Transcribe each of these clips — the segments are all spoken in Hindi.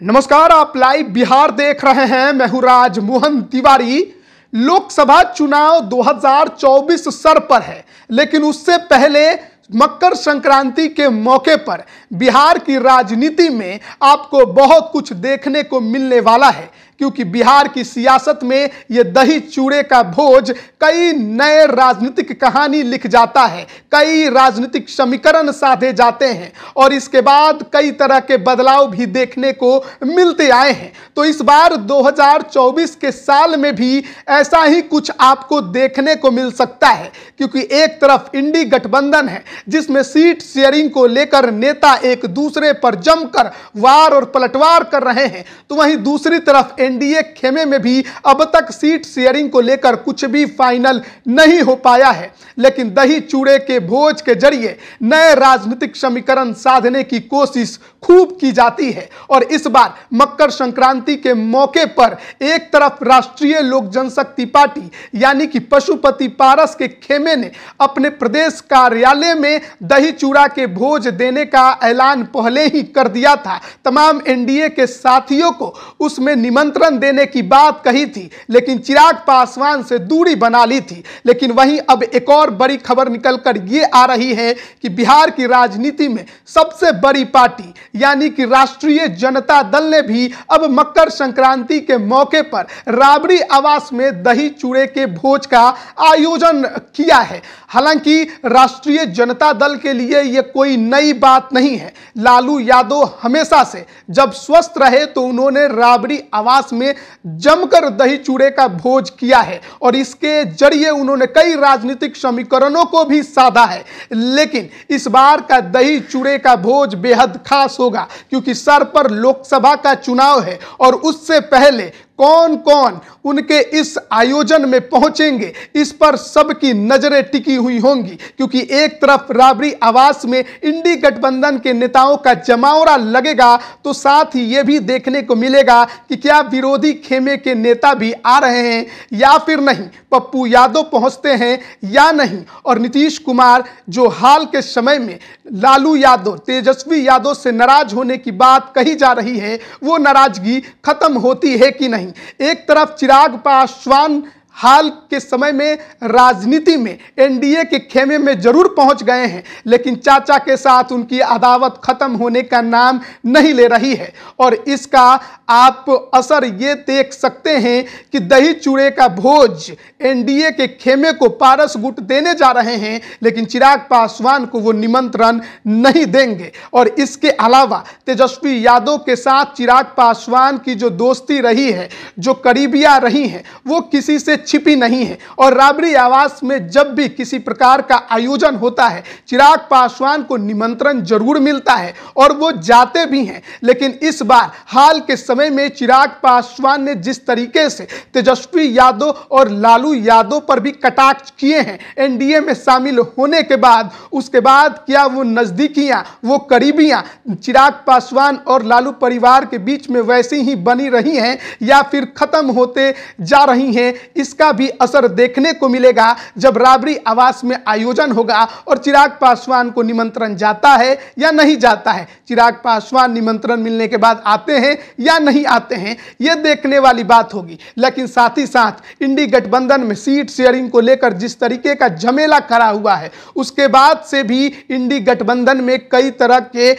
नमस्कार, आप लाइव बिहार देख रहे हैं। मैं हूं राज मोहन तिवारी। लोकसभा चुनाव 2024 सर पर है, लेकिन उससे पहले मकर संक्रांति के मौके पर बिहार की राजनीति में आपको बहुत कुछ देखने को मिलने वाला है, क्योंकि बिहार की सियासत में ये दही चूड़े का भोज कई नए राजनीतिक कहानी लिख जाता है, कई राजनीतिक समीकरण साधे जाते हैं और इसके बाद कई तरह के बदलाव भी देखने को मिलते आए हैं। तो इस बार 2024 के साल में भी ऐसा ही कुछ आपको देखने को मिल सकता है, क्योंकि एक तरफ इंडी गठबंधन है जिसमें सीट शेयरिंग को लेकर नेता एक दूसरे पर जमकर वार और पलटवार कर रहे हैं, तो वहीं दूसरी तरफ एनडीए खेमे में भी अब तक सीट शेयरिंग को लेकर कुछ भी फाइनल नहीं हो पाया है। लेकिन दही चूड़े के भोज के जरिए नए राजनीतिक समीकरण साधने की कोशिश खूब की जाती है और इस बार मकर संक्रांति के मौके पर एक तरफ राष्ट्रीय लोक जनशक्ति पार्टी यानी कि पशुपति पारस के खेमे ने अपने प्रदेश कार्यालय में दही चूड़ा के भोज देने का ऐलान पहले ही कर दिया था। तमाम एनडीए के साथियों को उसमें निमंत्रण देने की बात कही थी, लेकिन चिराग पासवान से दूरी बना ली थी। लेकिन वहीं अब एक और बड़ी खबर निकलकर ये आ रही है कि बिहार की राजनीति में सबसे बड़ी पार्टी यानी कि राष्ट्रीय जनता दल ने भी अब मकर संक्रांति के मौके पर राबड़ी आवास में दही चूड़े के भोज का आयोजन किया है। हालांकि राष्ट्रीय जनता दल के लिए यह कोई नई बात नहीं है। लालू यादव हमेशा से जब स्वस्थ रहे तो उन्होंने राबड़ी आवास में जमकर दही चूड़े का भोज किया है और इसके जरिए उन्होंने कई राजनीतिक समीकरणों को भी साधा है। लेकिन इस बार का दही चूड़े का भोज बेहद खास होगा, क्योंकि सर पर लोकसभा का चुनाव है और उससे पहले कौन कौन उनके इस आयोजन में पहुंचेंगे, इस पर सबकी नजरें टिकी हुई होंगी। क्योंकि एक तरफ राबड़ी आवास में इंडी गठबंधन के नेताओं का जमावड़ा लगेगा, तो साथ ही यह भी देखने को मिलेगा कि क्या विरोधी खेमे के नेता भी आ रहे हैं या फिर नहीं, पप्पू यादव पहुंचते हैं या नहीं। और नीतीश कुमार जो हाल के समय में लालू यादव, तेजस्वी यादव से नाराज होने की बात कही जा रही है, वो नाराजगी खत्म होती है कि नहीं। एक तरफ चिराग पासवान हाल के समय में राजनीति में एनडीए के खेमे में जरूर पहुंच गए हैं, लेकिन चाचा के साथ उनकी अदावत खत्म होने का नाम नहीं ले रही है और इसका आप असर ये देख सकते हैं कि दही चूड़े का भोज एनडीए के खेमे को पारस गुट देने जा रहे हैं, लेकिन चिराग पासवान को वो निमंत्रण नहीं देंगे। और इसके अलावा तेजस्वी यादव के साथ चिराग पासवान की जो दोस्ती रही है, जो करीबियां रही हैं, वो किसी से छिपी नहीं है। और राबड़ी आवास में जब भी किसी प्रकार का आयोजन होता है, चिराग पासवान को निमंत्रण जरूर मिलता है और वो जाते भी हैं। लेकिन इस बार हाल के समय में चिराग पासवान ने जिस तरीके से तेजस्वी यादव और लालू यादव पर भी कटाक्ष किए हैं एनडीए में शामिल होने के बाद, उसके बाद क्या वो नजदीकियां, वो करीबियां चिराग पासवान और लालू परिवार के बीच में वैसी ही बनी रही हैं या फिर खत्म होते जा रही हैं, इसका भी असर देखने को मिलेगा जब राबड़ी आवास में आयोजन होगा और चिराग पासवान को निमंत्रण जाता है या नहीं जाता है। चिराग पासवान निमंत्रण मिलने के बाद आते हैं या नहीं आते हैं, यह देखने वाली बात होगी। लेकिन साथ ही साथ इंडी गठबंधन में सीट शेयरिंग को लेकर जिस तरीके का झमेला खड़ा हुआ है, उसके बाद से भी इंडी गठबंधन में कई तरह के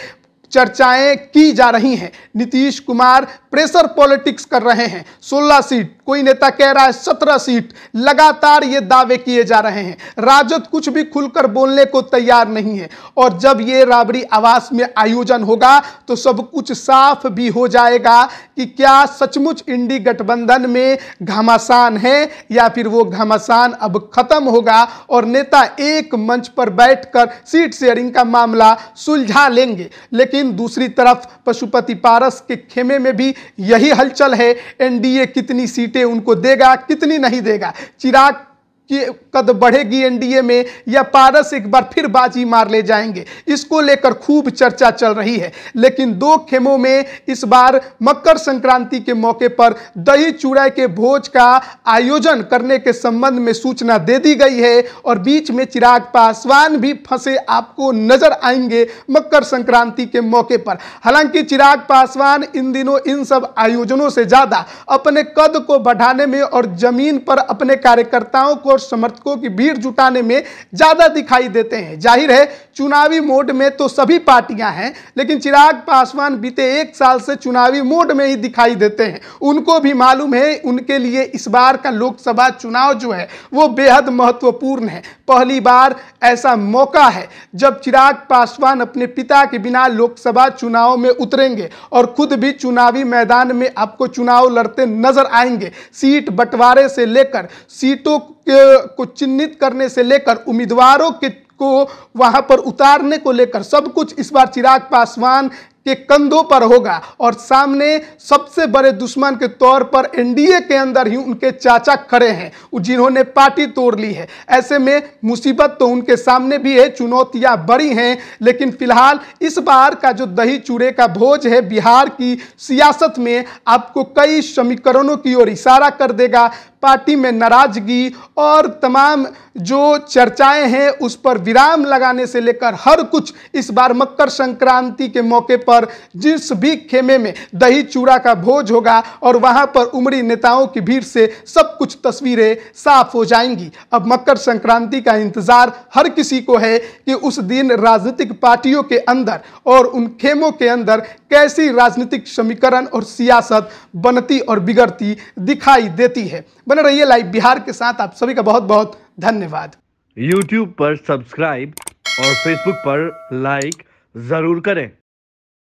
चर्चाएं की जा रही हैं। नीतीश कुमार प्रेशर पॉलिटिक्स कर रहे हैं। 16 सीट, कोई नेता कह रहा है 17 सीट, लगातार ये दावे किए जा रहे हैं। राजद कुछ भी खुलकर बोलने को तैयार नहीं है और जब ये राबड़ी आवास में आयोजन होगा तो सब कुछ साफ भी हो जाएगा कि क्या सचमुच इंडी गठबंधन में घमासान है या फिर वो घमासान अब खत्म होगा और नेता एक मंच पर बैठकर सीट शेयरिंग का मामला सुलझा लेंगे। लेकिन दूसरी तरफ पशुपति पारस के खेमे में भी यही हलचल है। एनडीए कितनी सीटें उनको देगा, कितनी नहीं देगा। चिराग कि कद बढ़ेगी एनडीए में या पारस एक बार फिर बाजी मार ले जाएंगे, इसको लेकर खूब चर्चा चल रही है। लेकिन दो खेमों में इस बार मकर संक्रांति के मौके पर दही चूड़ा के भोज का आयोजन करने के संबंध में सूचना दे दी गई है और बीच में चिराग पासवान भी फंसे आपको नजर आएंगे मकर संक्रांति के मौके पर। हालांकि चिराग पासवान इन दिनों इन सब आयोजनों से ज्यादा अपने कद को बढ़ाने में और जमीन पर अपने कार्यकर्ताओं को और समर्थकों की भीड़ जुटाने में ज्यादा दिखाई देते हैं। जाहिर है चुनावी मोड में तो सभी पार्टियां हैं, लेकिन चिराग पासवान बीते 1 साल से चुनावी मोड में ही दिखाई देते हैं। उनको भी मालूम है उनके लिए इस बार का लोकसभा चुनाव जो है वो बेहद महत्वपूर्ण है। पहली बार ऐसा मौका है जब चिराग पासवान अपने पिता के बिना लोकसभा चुनाव में उतरेंगे और खुद भी चुनावी मैदान में आपको चुनाव लड़ते नजर आएंगे। सीट बंटवारे से लेकर सीटों को चिन्हित करने से लेकर उम्मीदवारों को वहां पर उतारने को लेकर सब कुछ इस बार चिराग पासवान के कंधों पर होगा और सामने सबसे बड़े दुश्मन के तौर पर एनडीए के अंदर ही उनके चाचा खड़े हैं जिन्होंने पार्टी तोड़ ली है। ऐसे में मुसीबत तो उनके सामने भी है, चुनौतियां बड़ी हैं। लेकिन फिलहाल इस बार का जो दही चूड़े का भोज है बिहार की सियासत में आपको कई समीकरणों की ओर इशारा कर देगा। पार्टी में नाराजगी और तमाम जो चर्चाएं हैं उस पर विराम लगाने से लेकर हर कुछ इस बार मकर संक्रांति के मौके पर जिस भी खेमे में दही चूड़ा का भोज होगा और वहां पर उमड़ी नेताओं की भीड़ से सब कुछ तस्वीरें साफ हो जाएंगी। अब मकर संक्रांति का इंतजार हर किसी को है कि उस दिन राजनीतिक पार्टियों के अंदर और उन खेमों के अंदर कैसी राजनीतिक समीकरण और सियासत बनती और बिगड़ती दिखाई देती है। बने रहिए लाइव बिहार के साथ। आप सभी का बहुत बहुत धन्यवाद। YouTube पर सब्सक्राइब और Facebook पर लाइक जरूर करें।